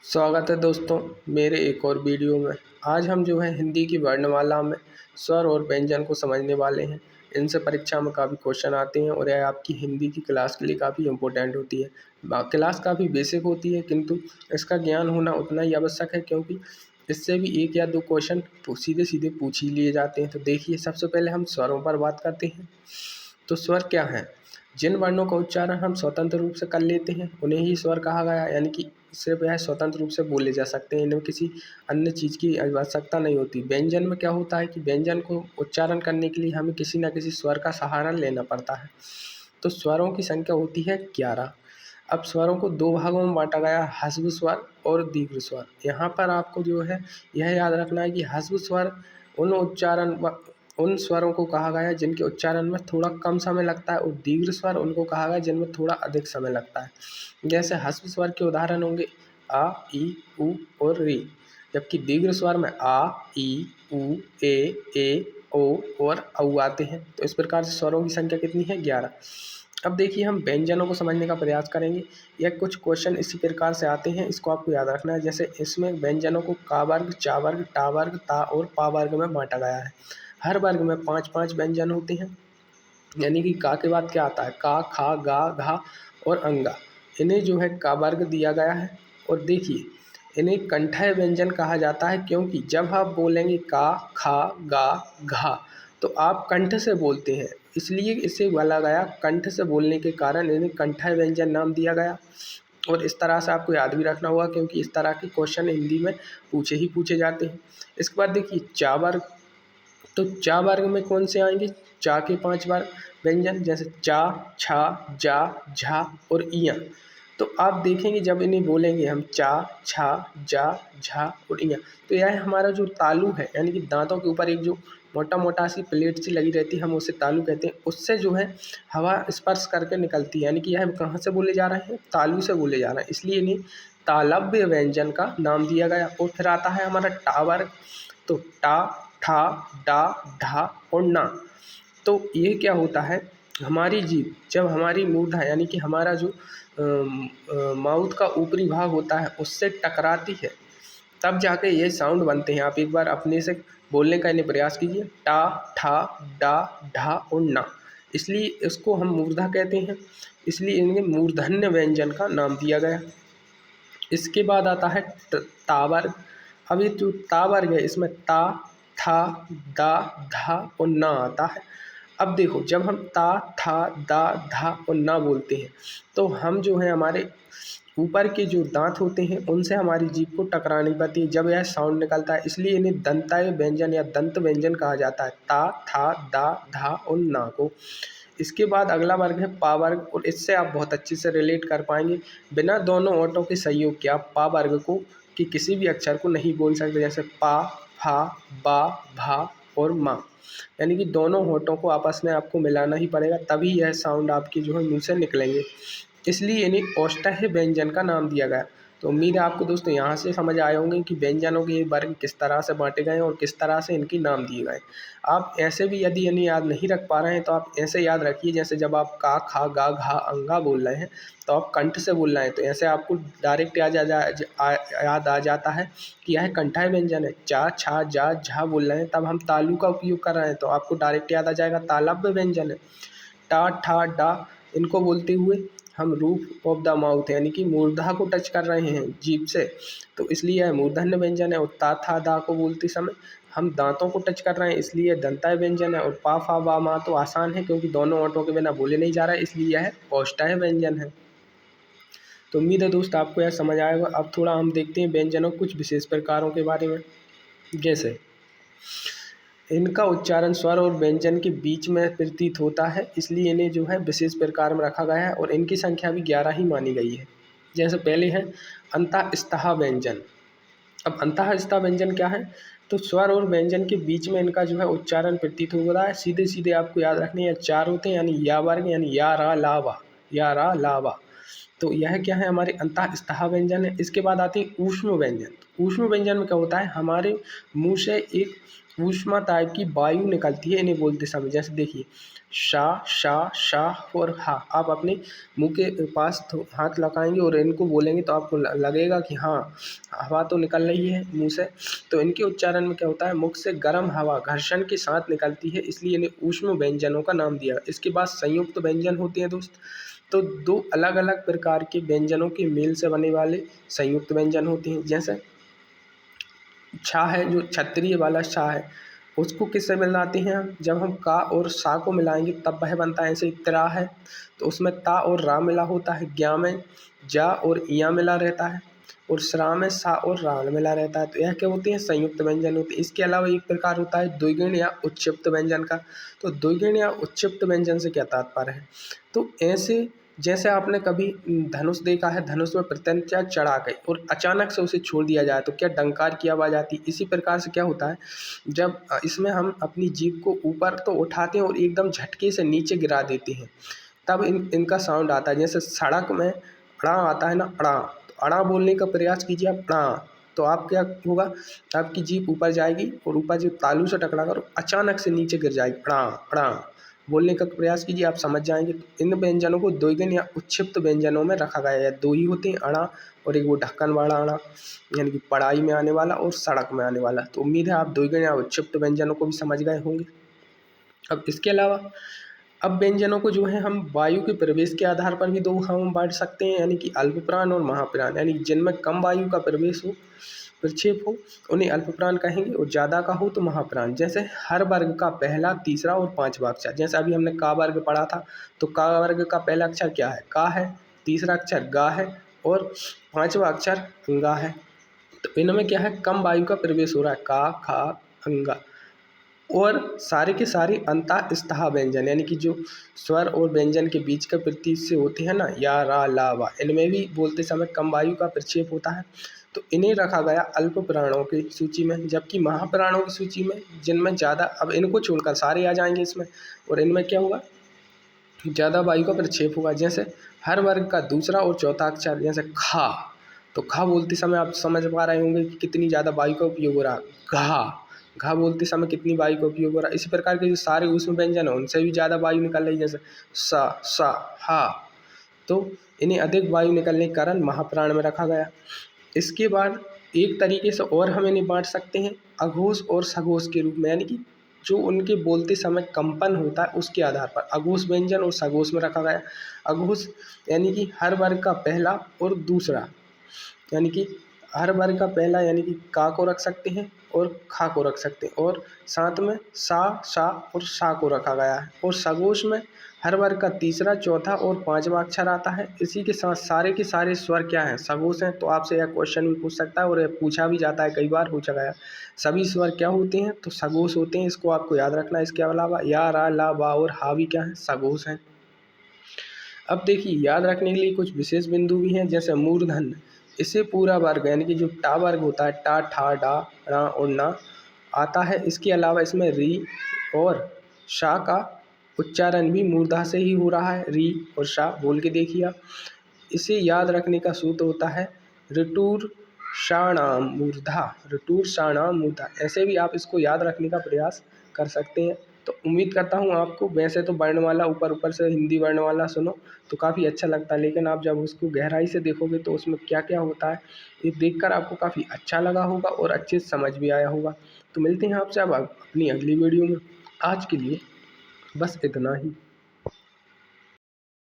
स्वागत है दोस्तों मेरे एक और वीडियो में। आज हम जो है हिंदी की वर्णमाला में स्वर और व्यंजन को समझने वाले हैं। इनसे परीक्षा में काफ़ी क्वेश्चन आते हैं और यह आपकी हिंदी की क्लास के लिए काफ़ी इम्पोर्टेंट होती है। क्लास काफ़ी बेसिक होती है किंतु इसका ज्ञान होना उतना ही आवश्यक है, क्योंकि इससे भी एक या दो क्वेश्चन सीधे सीधे पूछ ही लिए जाते हैं। तो देखिए, सबसे पहले हम स्वरों पर बात करते हैं। तो स्वर क्या है? जिन वर्णों का उच्चारण हम स्वतंत्र रूप से कर लेते हैं उन्हें ही स्वर कहा गया, यानी कि सिर्फ यह स्वतंत्र रूप से बोले जा सकते हैं, इनमें किसी अन्य चीज़ की आवश्यकता नहीं होती। व्यंजन में क्या होता है कि व्यंजन को उच्चारण करने के लिए हमें किसी न किसी स्वर का सहारा लेना पड़ता है। तो स्वरों की संख्या होती है 11। अब स्वरों को दो भागों में बांटा गया, ह्रस्व स्वर और दीर्घ स्वर। यहाँ पर आपको जो है यह याद रखना है कि ह्रस्व स्वर उन स्वरों को कहा गया है जिनके उच्चारण में थोड़ा कम समय लगता है, और दीर्घ स्वर उनको कहा गया जिनमें थोड़ा अधिक समय लगता है। जैसे ह्रस्व स्वर के उदाहरण होंगे आ, ई, उ और री, जबकि दीर्घ स्वर में आ, ई, उ, ए, ओ और औ आते हैं। तो इस प्रकार से स्वरों की संख्या कितनी है? 11। अब देखिए, हम व्यंजनों को समझने का प्रयास करेंगे। यह कुछ क्वेश्चन इसी प्रकार से आते हैं, इसको आपको याद रखना है। जैसे इसमें व्यंजनों को का वर्ग, चा वर्ग, टा वर्ग, ता और पा वर्ग में बांटा गया है। हर वर्ग में 5-5 व्यंजन होते हैं, यानी कि का के बाद क्या आता है? का, खा, गा, घा और अंगा। इन्हें जो है का वर्ग दिया गया है। और देखिए, इन्हें कंठय व्यंजन कहा जाता है, क्योंकि जब आप बोलेंगे का, खा, गा, घा तो आप कंठ से बोलते हैं, इसलिए इसे बोला गया। कंठ से बोलने के कारण इन्हें कंठय व्यंजन नाम दिया गया। और इस तरह से आपको याद भी रखना होगा, क्योंकि इस तरह के क्वेश्चन हिंदी में पूछे जाते हैं। इसके बाद देखिए चा वर्ग। तो चा वर्ग में कौन से आएंगे? चा के 5 वर्ग व्यंजन, जैसे चा, छा, जा, झा और इया। तो आप देखेंगे जब इन्हें बोलेंगे हम चा, छा, जा, झा और इया, तो यह हमारा जो तालु है, यानी कि दांतों के ऊपर एक जो मोटा मोटा सी प्लेट सी लगी रहती है, हम उसे तालु कहते हैं। उससे जो है हवा स्पर्श करके निकलती है, यानी कि यह कहाँ से बोले जा रहे हैं? तालु से बोले जा रहे हैं, इसलिए इन्हें तालव्य व्यंजन का नाम दिया गया। और फिर आता है हमारा टा वर्ग। तो टा, ठा, डा, ढा और ना। तो ये क्या होता है? हमारी जीभ जब हमारी मूर्धा, यानी कि हमारा जो माउथ का ऊपरी भाग होता है उससे टकराती है, तब जाके ये साउंड बनते हैं। आप एक बार अपने से बोलने का इन्हें प्रयास कीजिए, टा, ठा, डा, ढा और ना। इसलिए इसको हम मूर्धा कहते हैं, इसलिए इन्हें मूर्धन्य व्यंजन का नाम दिया गया। इसके बाद आता है ता वर्ग। अब ये जो ता वर्ग है, इसमें ता, था, दा, धा और ना आता है। अब देखो, जब हम ता, था, दा, धा और ना बोलते हैं तो हम जो है हमारे ऊपर के जो दांत होते हैं उनसे हमारी जीभ को टकरानी पड़ती है जब यह साउंड निकलता है, इसलिए इन्हें दंताय व्यंजन या दंत व्यंजन कहा जाता है, ता, था, दा, धा और ना को। इसके बाद अगला वर्ग है पा वर्ग, और इससे आप बहुत अच्छे से रिलेट कर पाएंगे। बिना दोनों ओंठों के सहयोग के आप पा वर्ग को कि किसी भी अक्षर को नहीं बोल सकते, जैसे पा, फा, बा, भा और मा। यानी कि दोनों होठों को आपस में आपको मिलाना ही पड़ेगा, तभी यह साउंड आपकी जो है मुंह से निकलेंगे, इसलिए इन्हें औष्ठ्य व्यंजन का नाम दिया गया। तो उम्मीद है आपको दोस्तों यहाँ से समझ आए होंगे कि व्यंजनों के ये वर्ग किस तरह से बांटे गए हैं और किस तरह से इनके नाम दिए गए। आप ऐसे भी यदि इन्हें याद नहीं रख पा रहे हैं तो आप ऐसे याद रखिए, जैसे जब आप का, खा, गा, घा, अंगा बोल रहे हैं तो आप कंठ से बोल रहे हैं, तो ऐसे आपको डायरेक्ट याद आ जाता है कि यह कंठाय व्यंजन है। चा, छा, जा, झा बोल रहे हैं, तब हम तालु का उपयोग कर रहे हैं तो आपको डायरेक्ट याद आ जाएगा तालव्य व्यंजन है। टा, ठा, डा इनको बोलते हुए हम रूफ ऑफ द माउथ यानी कि मूर्धा को टच कर रहे हैं जीभ से, तो इसलिए यह मूर्धन्य व्यंजन है। और ता, था, दा को बोलते समय हम दांतों को टच कर रहे हैं, इसलिए दंताय व्यंजन है। और पा, फा, वा, मा तो आसान है क्योंकि दोनों ओंठों के बिना बोले नहीं जा रहा है, इसलिए यह औष्ठाय व्यंजन है। तो उम्मीद है दोस्त आपको यह समझ आएगा। अब थोड़ा हम देखते हैं व्यंजनों कुछ विशेष प्रकारों के बारे में। जैसे इनका उच्चारण स्वर और व्यंजन के बीच में प्रतीत होता है, इसलिए इन्हें जो है विशेष प्रकार में रखा गया है और इनकी संख्या भी 11 ही मानी गई है। जैसे पहले है अंतःस्थ व्यंजन। अब अंतःस्थ व्यंजन क्या है? तो स्वर और व्यंजन के बीच में इनका जो है उच्चारण प्रतीत हो रहा है। सीधे सीधे आपको याद रखने हैं, चार होते हैं, यानी या वर्ग, यानी या रा लावा, या रा लावा। तो यह क्या है, हमारे अंतःस्थाई व्यंजन है। इसके बाद आते हैं ऊष्म व्यंजन। ऊष्म व्यंजन में क्या होता है, हमारे मुंह से एक ऊष्मा टाइप की वायु निकलती है इन्हें बोलते समय। जैसे देखिए शा शा शा और हा, आप अपने मुंह के पास हाथ लगाएंगे और इनको बोलेंगे तो आपको लगेगा कि हाँ हवा तो निकल रही है मुंह से। तो इनके उच्चारण में क्या होता है, मुख से गर्म हवा घर्षण के साथ निकलती है, इसलिए इन्हें ऊष्म व्यंजनों का नाम दिया। इसके बाद संयुक्त व्यंजन होते हैं दोस्त। तो दो अलग अलग प्रकार के व्यंजनों के मेल से बने वाले संयुक्त व्यंजन होते हैं। जैसे छा है, जो क्षत्रिय वाला छा है, उसको किससे मिलाते हैं हम, जब हम का और सा को मिलाएंगे तब वह बनता है। ऐसे त्रा है तो उसमें ता और रा मिला होता है, ज्ञा में जा और इया मिला रहता है, और श्रा में सा और रा मिला रहता है। तो यह क्या होते हैं, संयुक्त व्यंजन होते हैं। इसके अलावा एक प्रकार होता है द्विगुण या उच्चयुक्त व्यंजन का। तो द्विगुण या उच्चयुक्त व्यंजन से क्या तात्पर्य है, तो ऐसे जैसे आपने कभी धनुष देखा है, धनुष में प्रत्यंचा चढ़ा के और अचानक से उसे छोड़ दिया जाए तो क्या डंकार की आवाज़ आती है। इसी प्रकार से क्या होता है, जब इसमें हम अपनी जीभ को ऊपर तो उठाते हैं और एकदम झटके से नीचे गिरा देते हैं, तब इनका साउंड आता है। जैसे सड़क में अड़ा आता है ना, अड़ा, तो अड़ा बोलने का प्रयास कीजिए आप, अड़ा, तो आप क्या होगा, आपकी जीभ ऊपर जाएगी और ऊपर जो तालू से टकरा कर अचानक से नीचे गिर जाएगी। अड़ा अड़ा बोलने का प्रयास कीजिए, आप समझ जाएंगे। इन व्यंजनों को द्विगुण या उच्छिप्त व्यंजनों में रखा गया है। दो ही होते हैं, अड़ा और एक वो ढक्कन वाला अड़ा, यानी कि पढ़ाई में आने वाला और सड़क में आने वाला। तो उम्मीद है आप द्विगुण या उच्छिप्त व्यंजनों को भी समझ गए होंगे। अब इसके अलावा अब व्यंजनों को जो है हम वायु के प्रवेश के आधार पर भी दो हम बांट सकते हैं, यानी कि अल्पप्राण और महाप्राण। यानी जिनमें कम वायु का प्रवेश हो, प्रक्षेप हो, उन्हें अल्पप्राण कहेंगे, और ज़्यादा का हो तो महाप्राण। जैसे हर वर्ग का पहला, तीसरा और पांचवा अक्षर। जैसे अभी हमने का वर्ग पढ़ा था, तो का वर्ग का पहला अक्षर क्या है, का है, तीसरा अक्षर गा है और पांचवा अक्षर अंगा है। तो इनमें क्या है, कम वायु का प्रवेश हो रहा है, का खा अंगा। और सारे के सारे अंतःस्थाई व्यंजन, यानी कि जो स्वर और व्यंजन के बीच का प्रतीक से होते हैं ना, या रा ला वा, इनमें भी बोलते समय कम वायु का प्रक्षेप होता है। तो इन्हें रखा गया अल्प प्राणों की सूची में। जबकि महाप्राणों की सूची में, जिनमें ज़्यादा, अब इनको छोड़कर सारे आ जाएंगे इसमें, और इनमें क्या होगा, ज़्यादा वायु का प्रक्षेप होगा। जैसे हर वर्ग का दूसरा और चौथा अक्षर, जैसे खा, तो खा बोलते समय आप समझ पा रहे होंगे कि कितनी ज़्यादा वायु का उपयोग हो रहा है। घा, घा बोलते समय कितनी वायु का उपयोग हो रहा है। इसी प्रकार के जो सारे ऊष्म व्यंजन है उनसे भी ज़्यादा वायु निकल रही है। जैसे सा सा हा, तो इन्हें अधिक वायु निकलने के कारण महाप्राण में रखा गया। इसके बाद एक तरीके से और हम इन्हें बांट सकते हैं अघोष और सघोष के रूप में, यानी कि जो उनके बोलते समय कंपन होता है उसके आधार पर अघोष व्यंजन और सघोष में रखा गया। अघोष यानी कि हर वर्ग का पहला और दूसरा, यानी कि हर वर्ग का पहला, यानी कि का को रख सकते हैं और खा को रख सकते हैं, और साथ में सा सा और सा को रखा गया है। और सघोष में हर वर्ग का तीसरा, चौथा और पांचवा अक्षर आता है। इसी के साथ सारे के सारे स्वर क्या हैं, सघोष हैं। तो आपसे यह क्वेश्चन भी पूछ सकता है और यह पूछा भी जाता है, कई बार पूछा गया। सभी स्वर क्या होते हैं, तो सघोष होते हैं, इसको आपको याद रखना है। इसके अलावा या रा ला वा और हा भी क्या है, सघोष हैं। अब देखिए याद रखने के लिए कुछ विशेष बिंदु भी हैं। जैसे मूर्धन्य, इसे पूरा वर्ग, यानी कि जो टा वर्ग होता है, टा ठा डा रा और ना आता है। इसके अलावा इसमें री और शा का उच्चारण भी मूर्धा से ही हो रहा है। री और शा बोल के देखिए आप। इसे याद रखने का सूत्र होता है ऋटूर शाणाम मूर्धा, ऋटूर शाणाम मूर्धा। ऐसे भी आप इसको याद रखने का प्रयास कर सकते हैं। तो उम्मीद करता हूँ आपको, वैसे तो वर्णमाला ऊपर ऊपर से हिंदी वर्णमाला सुनो तो काफ़ी अच्छा लगता है, लेकिन आप जब उसको गहराई से देखोगे तो उसमें क्या क्या होता है ये देखकर आपको काफ़ी अच्छा लगा होगा और अच्छे से समझ भी आया होगा। तो मिलते हैं आपसे अब अपनी अगली वीडियो में। आज के लिए बस इतना ही।